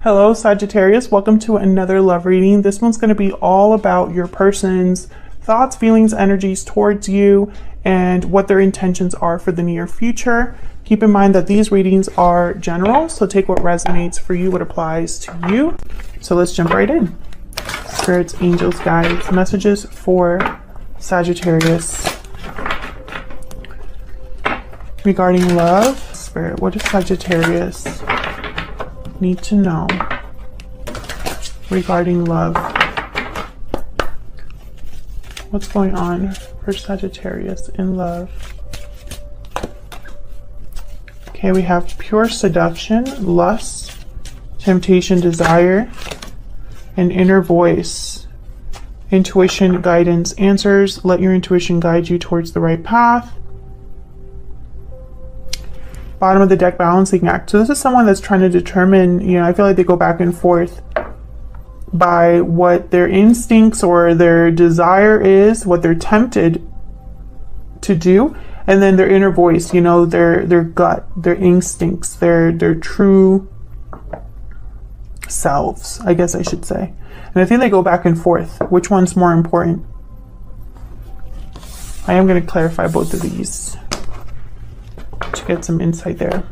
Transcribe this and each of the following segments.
Hello, Sagittarius. Welcome to another love reading. This one's going to be all about your person's thoughts, feelings, energies towards you, and what their intentions are for the near future. Keep in mind that these readings are general, so take what resonates for you, what applies to you. So let's jump right in. Spirits, angels, guides, messages for Sagittarius regarding love. Spirit, what does Sagittarius need to know regarding love? What's going on for Sagittarius in love? Okay, we have pure seduction, lust, temptation, desire, and inner voice. Intuition, guidance, answers. Let your intuition guide you towards the right path. Bottom of the deck, balancing act. So this is someone that's trying to determine, I feel like they go back and forth by what their instincts or their desire is, what they're tempted to do, and then their inner voice, their gut, their instincts, their true selves, I guess I should say. And I think they go back and forth. Which one's more important? I am going to clarify both of these to get some insight there.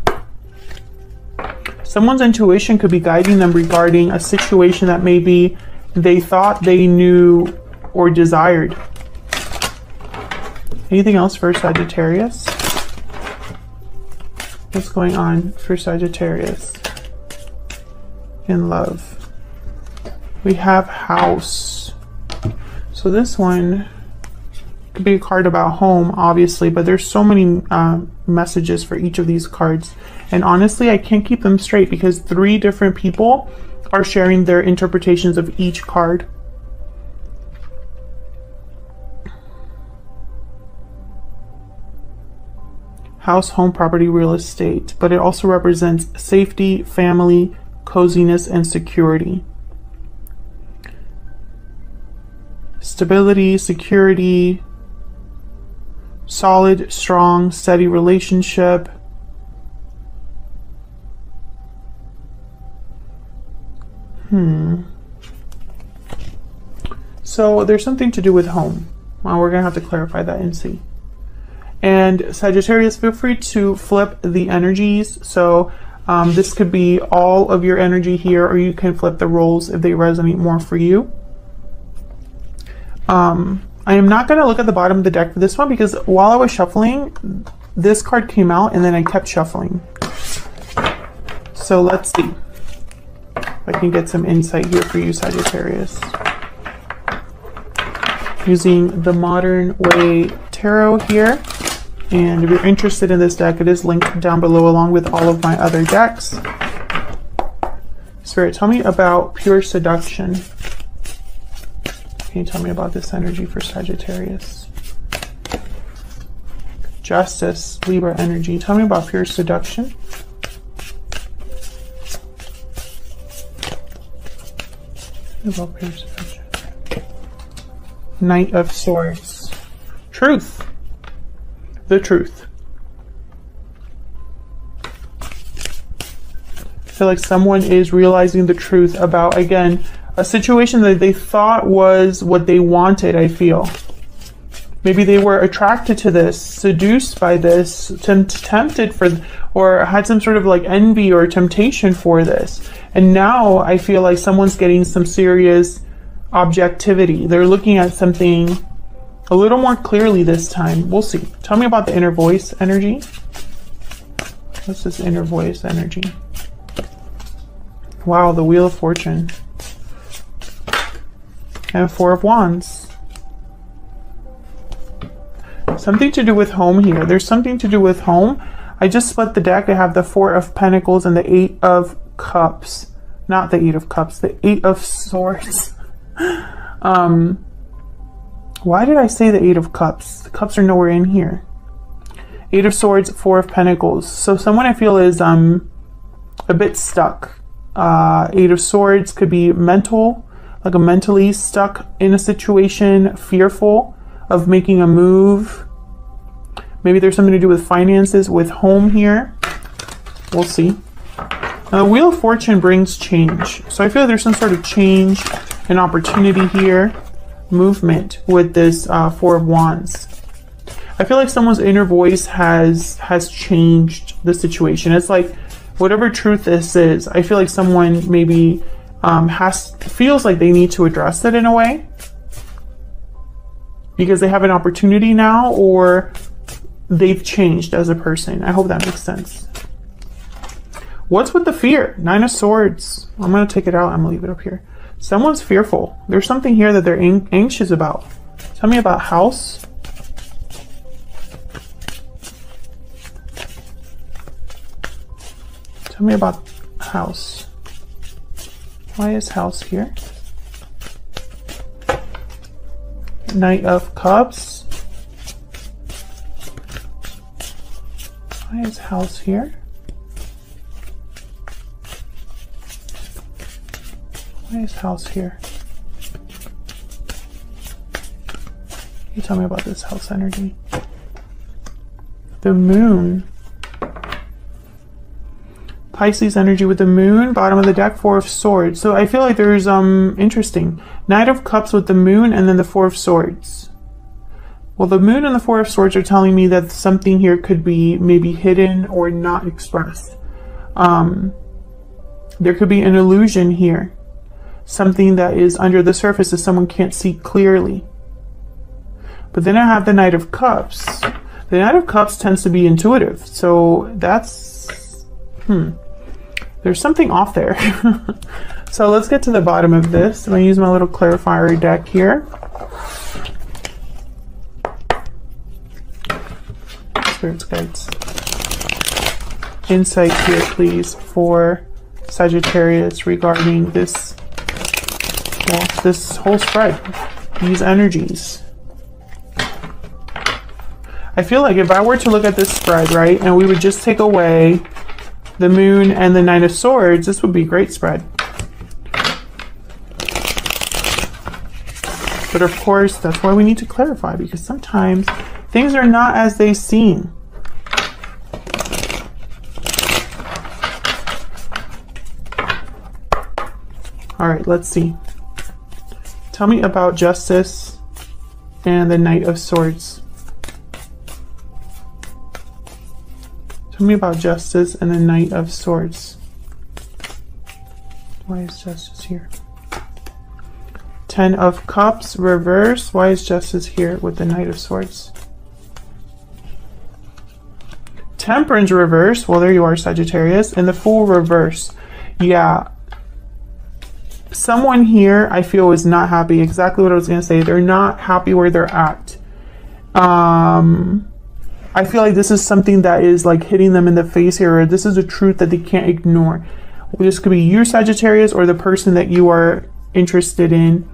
Someone's intuition could be guiding them regarding a situation that maybe they thought they knew or desired. Anything else for Sagittarius? What's going on for Sagittarius in love? We have house. So this one could be a card about home, obviously, but there's so many messages for each of these cards, and honestly I can't keep them straight because 3 different people are sharing their interpretations of each card. House, home, property, real estate, but it also represents safety, family, coziness, and security. Stability, security, solid, strong, steady relationship. So there's something to do with home. Well, we're gonna have to clarify that and see. And Sagittarius, feel free to flip the energies. So this could be all of your energy here, or you can flip the roles if they resonate more for you. I am not going to look at the bottom of the deck for this one because while I was shuffling, this card came out and then I kept shuffling. So let's see if I can get some insight here for you, Sagittarius. Using the Modern Way Tarot here. And if you're interested in this deck, it is linked down below along with all of my other decks. Spirit, tell me about pure seduction. Can you tell me about this energy for Sagittarius? Justice, Libra energy. Tell me about pure seduction. About pure seduction. Knight of Swords. Truth. The truth. I feel like someone is realizing the truth about, again, a situation that they thought was what they wanted, I feel. Maybe they were attracted to this, seduced by this, tempted for, or had some sort of like envy or temptation for this. And now I feel like someone's getting some serious objectivity. They're looking at something a little more clearly this time. We'll see. Tell me about the inner voice energy. What's this inner voice energy? Wow, the Wheel of Fortune. And 4 of Wands. Something to do with home here. There's something to do with home. I just split the deck. I have the 4 of Pentacles and the 8 of Cups. Not the 8 of Cups, the 8 of Swords. Why did I say the 8 of Cups? The cups are nowhere in here. 8 of Swords, 4 of Pentacles. So someone I feel is a bit stuck. 8 of Swords could be mental, like a mentally stuck in a situation, fearful of making a move. Maybe there's something to do with finances, with home here. We'll see. Wheel of Fortune brings change. So I feel like there's some sort of change, an opportunity here, movement with this Four of Wands. I feel like someone's inner voice has changed the situation. It's like whatever truth this is, I feel like someone maybe feels like they need to address it in a way because they have an opportunity now, or they've changed as a person. I hope that makes sense. What's with the fear? Nine of Swords. I'm going to take it out. I'm going to leave it up here. Someone's fearful. There's something here that they're anxious about. Tell me about house. Tell me about house. Why is house here? Knight of Cups. Why is house here? Why is house here? Can you tell me about this house energy? The moon. Pisces energy with the moon, bottom of the deck, Four of Swords. So I feel like there's interesting. Knight of Cups with the moon and then the Four of Swords. Well, the moon and the Four of Swords are telling me that something here could be maybe hidden or not expressed. There could be an illusion here. Something that is under the surface that someone can't see clearly. But then I have the Knight of Cups. The Knight of Cups tends to be intuitive. So that's... There's something off there. So let's get to the bottom of this. I'm going to use my little clarifier deck here. Spirits, guides. Insight here, please, for Sagittarius regarding this, well, this whole spread, these energies. I feel like if I were to look at this spread, right, and we would just take away the moon and the Nine of Swords, this would be a great spread. But of course, that's why we need to clarify, because sometimes things are not as they seem. All right, let's see. Tell me about Justice and the Knight of Swords. Tell me about Justice and the Knight of Swords. Why is Justice here? Ten of Cups, reverse. Why is Justice here with the Knight of Swords? Temperance, reverse. Well, there you are, Sagittarius. And the Fool, reverse. Yeah. Someone here, I feel, is not happy. Exactly what I was going to say. They're not happy where they're at. I feel like this is something that is like hitting them in the face here, or this is a truth that they can't ignore. This could be you, Sagittarius, or the person that you are interested in.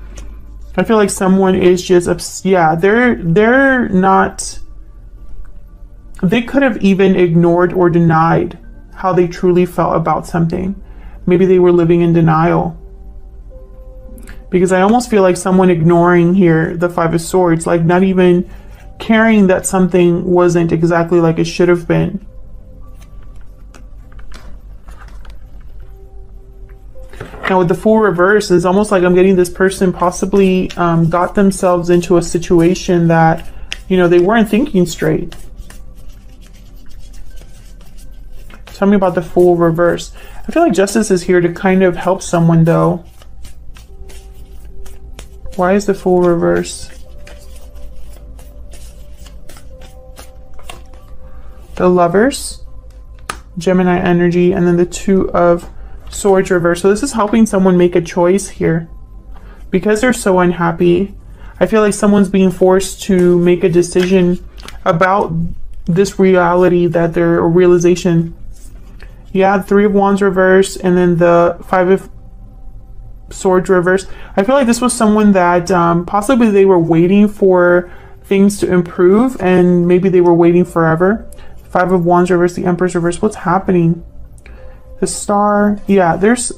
I feel like someone is just, yeah, they're not, they could have even ignored or denied how they truly felt about something. Maybe they were living in denial. Because I almost feel like someone ignoring here the Five of Swords, like not even caring that something wasn't exactly like it should have been. Now with the Fool reverse, it's almost like I'm getting this person possibly got themselves into a situation that, you know, they weren't thinking straight. Tell me about the Fool reverse. I feel like Justice is here to kind of help someone though. Why is the Fool reverse? The Lovers, Gemini energy, and then the Two of Swords reverse. So this is helping someone make a choice here. Because they're so unhappy, I feel like someone's being forced to make a decision about this reality that they're, a realization. Yeah, Three of Wands reverse, and then the Five of Swords reverse. I feel like this was someone that possibly they were waiting for things to improve, and maybe they were waiting forever. Five of Wands reverse, the Empress reverse. What's happening? The Star. Yeah, there's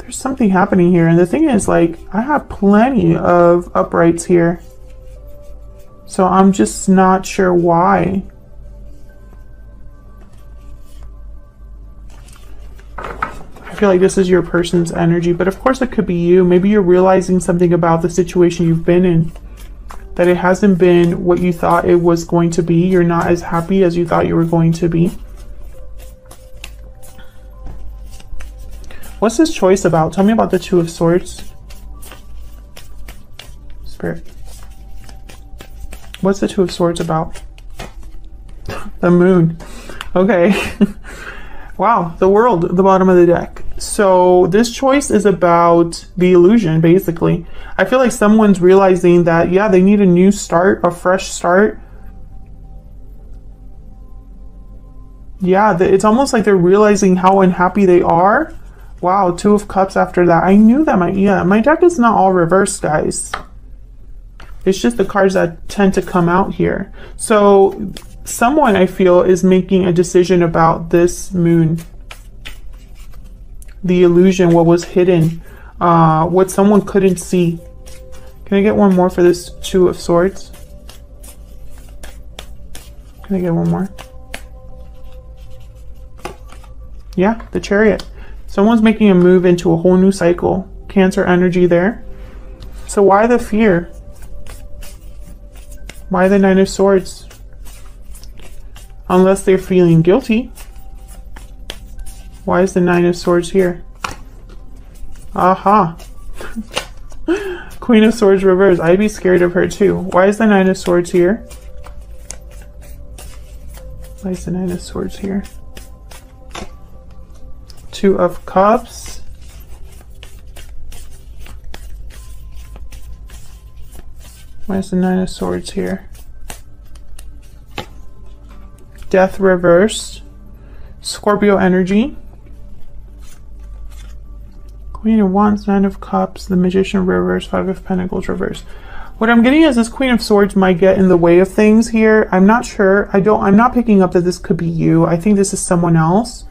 something happening here. And the thing is, like, I have plenty of uprights here. So I'm just not sure why. feel like this is your person's energy, but of course it could be you. Maybe you're realizing something about the situation you've been in, that it hasn't been what you thought it was going to be. You're not as happy as you thought you were going to be. What's this choice about? Tell me about the Two of Swords. Spirit. What's the Two of Swords about? The Moon. Okay. Wow, the World at the bottom of the deck. So this choice is about the illusion, basically. I feel like someone's realizing that, yeah, they need a new start, a fresh start. Yeah, it's almost like they're realizing how unhappy they are. Wow, Two of Cups after that. I knew that my deck is not all reversed, guys. It's just the cards that tend to come out here. So someone, I feel, is making a decision about this moon. The illusion, what was hidden, what someone couldn't see. Can I get one more for this Two of Swords? Can I get one more? Yeah, the Chariot. Someone's making a move into a whole new cycle. Cancer energy there. So why the fear? Why the Nine of Swords? Unless they're feeling guilty. Why is the Nine of Swords here? Aha. Queen of Swords reversed. I'd be scared of her too. Why is the Nine of Swords here? Why is the Nine of Swords here? Two of Cups. Why is the Nine of Swords here? Death reversed. Scorpio energy. Queen of Wands, Nine of Cups, the Magician reversed, Five of Pentacles reversed. What I'm getting is this Queen of Swords might get in the way of things here. I'm not sure. I'm not picking up that this could be you. I think this is someone else.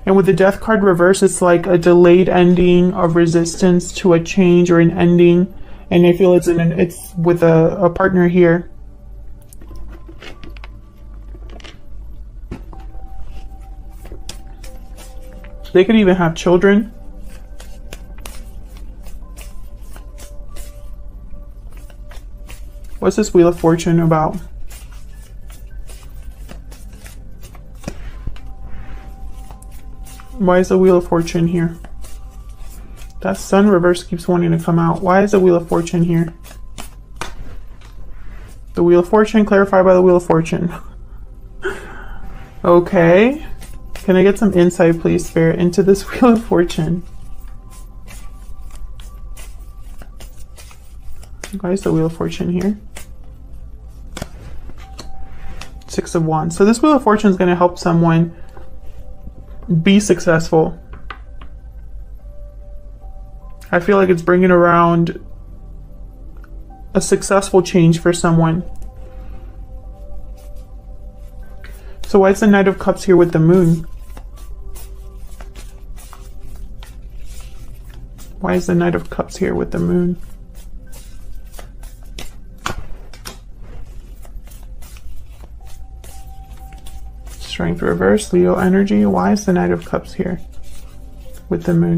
And with the Death card reversed, it's like a delayed ending of resistance to a change or an ending. And I feel it's with a partner here. They could even have children. What's this Wheel of Fortune about? Why is the Wheel of Fortune here? That Sun reverse keeps wanting to come out. Why is the Wheel of Fortune here? The Wheel of Fortune clarified by the Wheel of Fortune. Okay. Can I get some insight, please, Spirit, into this Wheel of Fortune? Why is the Wheel of Fortune here? Six of Wands. So this Wheel of Fortune is going to help someone be successful. I feel like it's bringing around a successful change for someone. So why is the Knight of Cups here with the Moon? Why is the Knight of Cups here with the Moon? Strength reverse, Leo energy. Why is the Knight of Cups here with the Moon?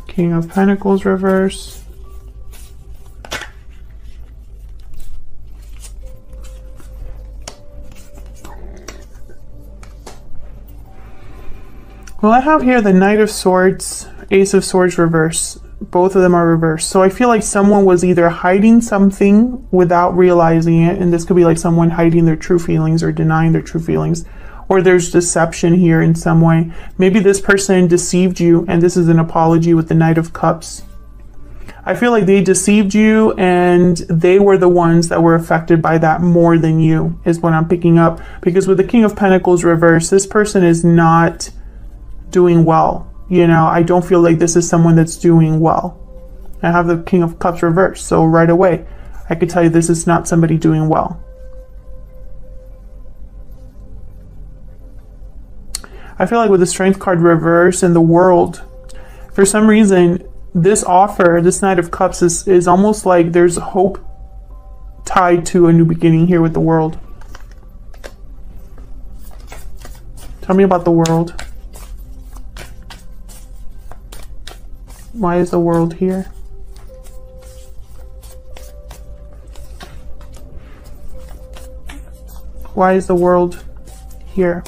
King of Pentacles reverse. Well, I have here the Knight of Swords, Ace of Swords reverse. Both of them are reversed. So I feel like someone was either hiding something without realizing it, and this could be like someone hiding their true feelings or denying their true feelings, or there's deception here in some way. Maybe this person deceived you, and this is an apology with the Knight of Cups. I feel like they deceived you, and they were the ones that were affected by that more than you, is what I'm picking up. Because with the King of Pentacles reverse, this person is not doing well. You know, I don't feel like this is someone that's doing well. I have the King of Cups reversed, so right away, I could tell you this is not somebody doing well. I feel like with the Strength card reverse in the World, for some reason, this offer, this Knight of Cups is almost like there's hope tied to a new beginning here with the World. Tell Tell me about the world. Why is the world here? Why is the world here?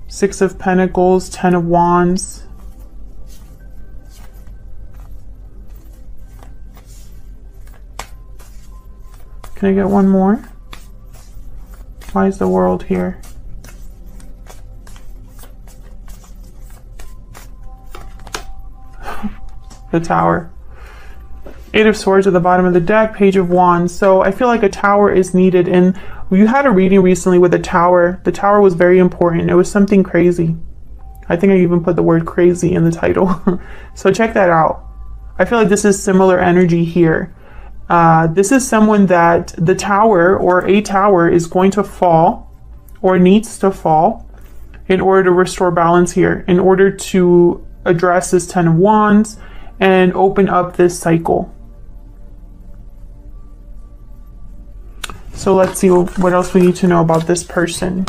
Six of Pentacles, 10 of Wands. Can I get one more? Why is the world here? The Tower. Eight of Swords at the bottom of the deck, Page of Wands. So I feel like a tower is needed. And you had a reading recently with a tower. The tower was very important. It was something crazy. I think I even put the word crazy in the title. So check that out. I feel like this is similar energy here. This is someone that the tower or a tower is going to fall or needs to fall in order to restore balance here, in order to address this 10 of Wands and open up this cycle. So let's see what else we need to know about this person.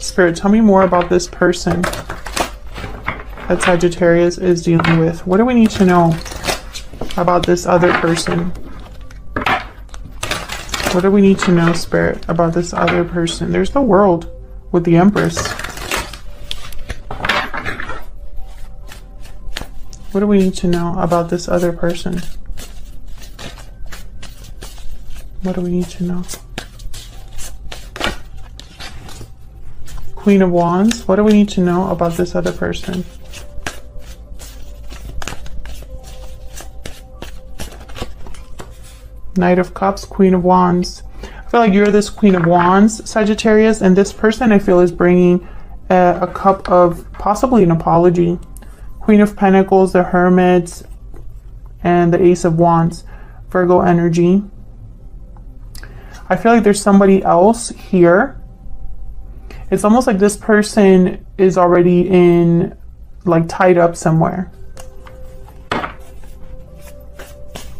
Spirit, tell me more about this person that Sagittarius is dealing with. What do we need to know about this other person? What do we need to know, Spirit, about this other person? There's the World with the Empress. What do we need to know about this other person? What do we need to know? Queen of Wands. What do we need to know about this other person? Knight of Cups, Queen of Wands. I feel like you're this Queen of Wands, Sagittarius, and this person I feel is bringing a cup of possibly an apology. Queen of Pentacles, the Hermit, and the Ace of Wands, Virgo energy. I feel like there's somebody else here. It's almost like this person is already in, like, tied up somewhere.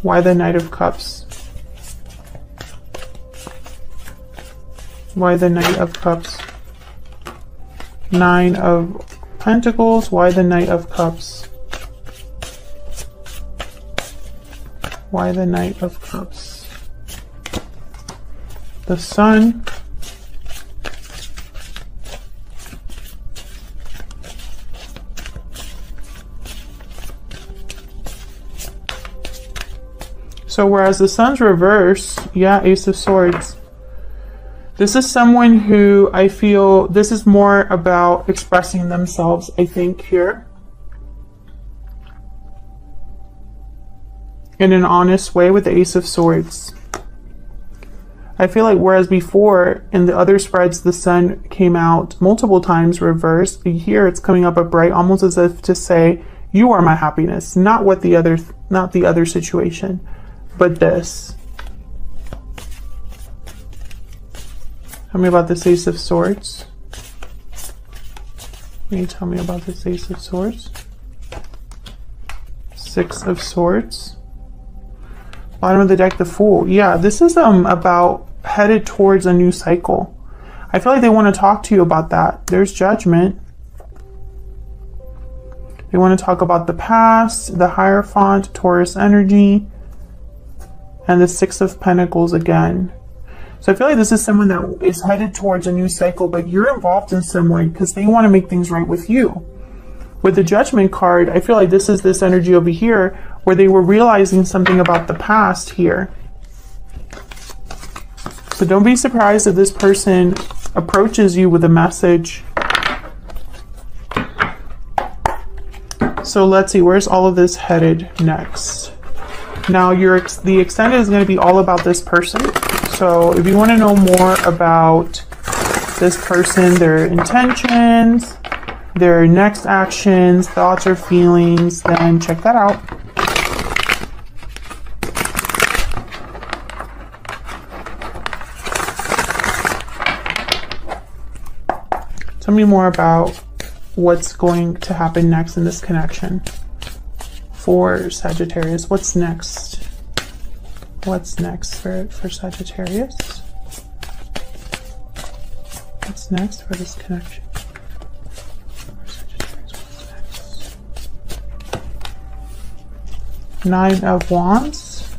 Why the Knight of Cups? Why the Knight of Cups? Nine of Pentacles. Why the Knight of Cups? Why the Knight of Cups? The Sun. So whereas the Sun's reverse, yeah, Ace of Swords. This is someone who I feel this is more about expressing themselves, I think, here. In an honest way with the Ace of Swords. I feel like whereas before in the other spreads the Sun came out multiple times reversed, here it's coming up upright, almost as if to say, you are my happiness, not the other situation. But this. Tell me about this Ace of Swords. Can you tell me about this Ace of Swords? Six of Swords. Bottom of the deck, the Fool. Yeah, this is about headed towards a new cycle. I feel like they want to talk to you about that. There's Judgment. They want to talk about the past, the Hierophant, Taurus energy. And the Six of Pentacles again. So I feel like this is someone that is headed towards a new cycle, but you're involved in some way because they want to make things right with you. With the Judgment card, I feel like this is this energy over here where they were realizing something about the past here. So don't be surprised if this person approaches you with a message. So let's see, where's all of this headed next? Now, the extended is going to be all about this person. So if you want to know more about this person, their intentions, their next actions, thoughts or feelings, then check that out. Tell me more about what's going to happen next in this connection for Sagittarius. What's next? What's next for Sagittarius? What's next for this connection? Nine of Wands,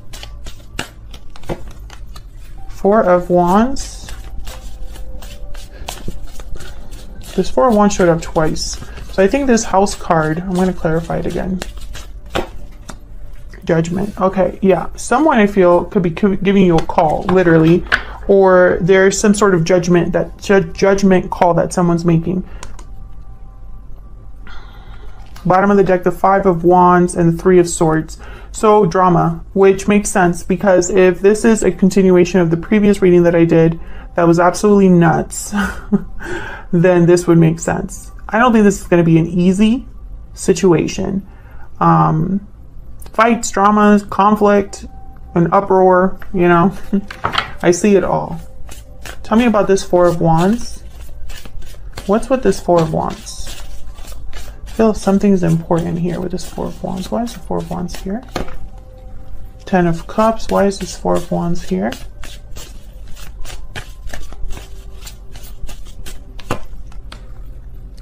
Four of Wands. This Four of Wands showed up twice. So I think this House card, I'm going to clarify it again. Judgment. Okay, yeah. Someone I feel could be giving you a call, literally, or there's some sort of judgment call that someone's making. Bottom of the deck, the Five of Wands and the Three of Swords. So drama, which makes sense, because if this is a continuation of the previous reading that I did that was absolutely nuts, then this would make sense. I don't think this is going to be an easy situation. Fights, dramas, conflict, an uproar, you know. I see it all. Tell me about this Four of Wands. What's with this Four of Wands? I feel something's important here with this Four of Wands. Why is the Four of Wands here? Ten of Cups. Why is this Four of Wands here?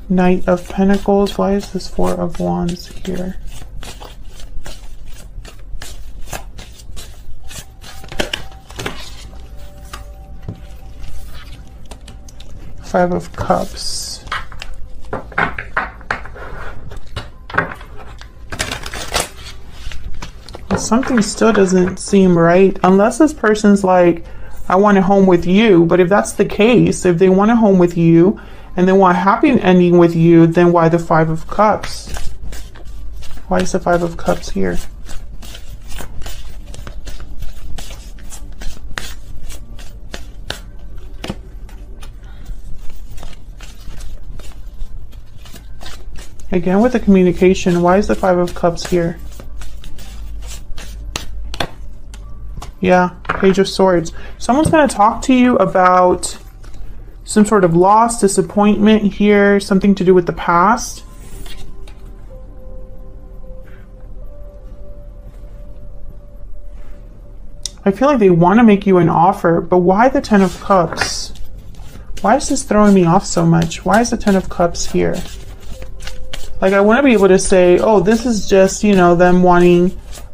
Knight of Pentacles. Why is this Four of Wands here? Five of Cups. Something still doesn't seem right, unless this person's like, I want a home with you. But if that's the case, if they want a home with you and they want a happy ending with you, then why the Five of Cups? Why is the Five of Cups here? Again, with the communication, why is the Five of Cups here? Yeah, Page of Swords. Someone's going to talk to you about some sort of loss, disappointment here, something to do with the past. I feel like they want to make you an offer, but why the Ten of Cups? Why is this throwing me off so much? Why is the Ten of Cups here? Like, I want to be able to say, oh, this is just, you know, them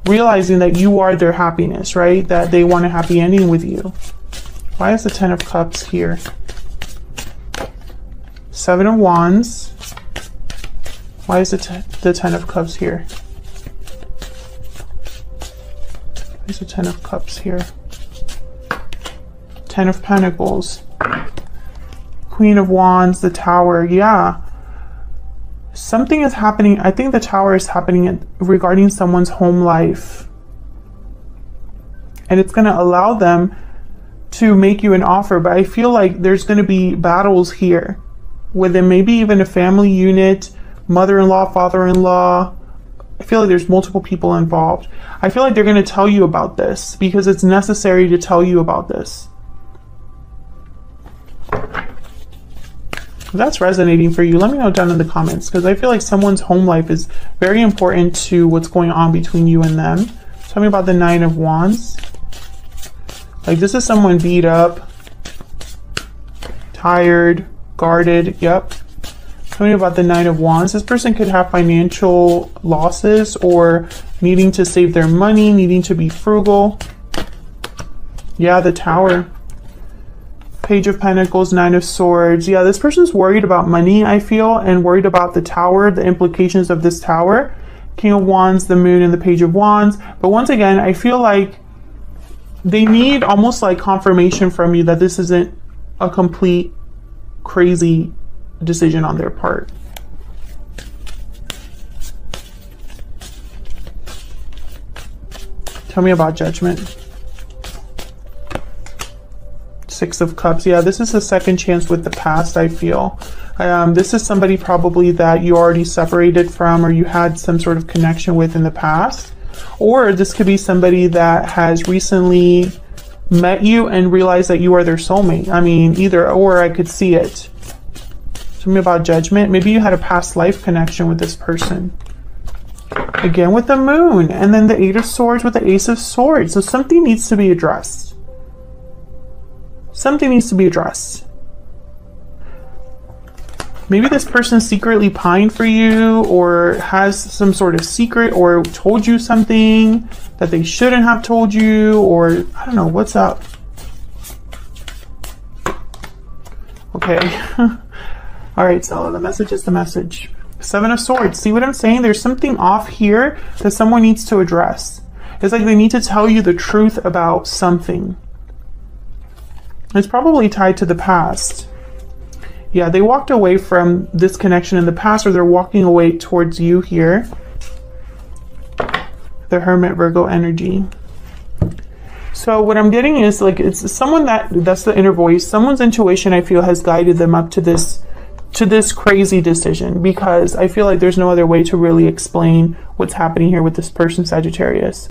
realizing that you are their happiness, right? That they want a happy ending with you. Why is the Ten of Cups here? Seven of Wands. Why is the Ten of Cups here? Why is the Ten of Cups here? Ten of Pentacles. Queen of Wands, the Tower. Yeah. Something is happening. I think the Tower is happening regarding someone's home life. And it's going to allow them to make you an offer. But I feel like there's going to be battles here. Within maybe even a family unit, mother-in-law, father-in-law. I feel like there's multiple people involved. I feel like they're going to tell you about this because it's necessary to tell you about this. If that's resonating for you, let me know down in the comments, because I feel like someone's home life is very important to what's going on between you and them. Tell me about the Nine of Wands. Like, this is someone beat up, tired, guarded. Yep. Tell me about the Nine of Wands. This person could have financial losses or needing to save their money, needing to be frugal. Yeah, the Tower. Page of Pentacles, Nine of Swords. Yeah, this person's worried about money, I feel, and worried about the Tower, the implications of this Tower. King of Wands, the Moon, and the Page of Wands. But once again, I feel like they need almost like confirmation from you that this isn't a complete crazy decision on their part. Tell me about Judgment. Six of Cups. Yeah, this is a second chance with the past, I feel. This is somebody probably that you already separated from or you had some sort of connection with in the past. Or this could be somebody that has recently met you and realized that you are their soulmate. I mean, either or, I could see it. Something about judgment. Maybe you had a past life connection with this person. Again with the moon. And then the 8 of swords with the ace of swords. So something needs to be addressed. Something needs to be addressed. Maybe this person secretly pined for you, or has some sort of secret, or told you something that they shouldn't have told you, or I don't know, what's up? Okay. All right, so the message is the message. 7 of swords. See what I'm saying? There's something off here that someone needs to address. It's like they need to tell you the truth about something. It's probably tied to the past. Yeah, they walked away from this connection in the past, or they're walking away towards you here. The Hermit, Virgo energy. So what I'm getting is like, it's someone that's the inner voice. Someone's intuition, I feel, has guided them up to this crazy decision, because I feel like there's no other way to really explain what's happening here with this person, Sagittarius.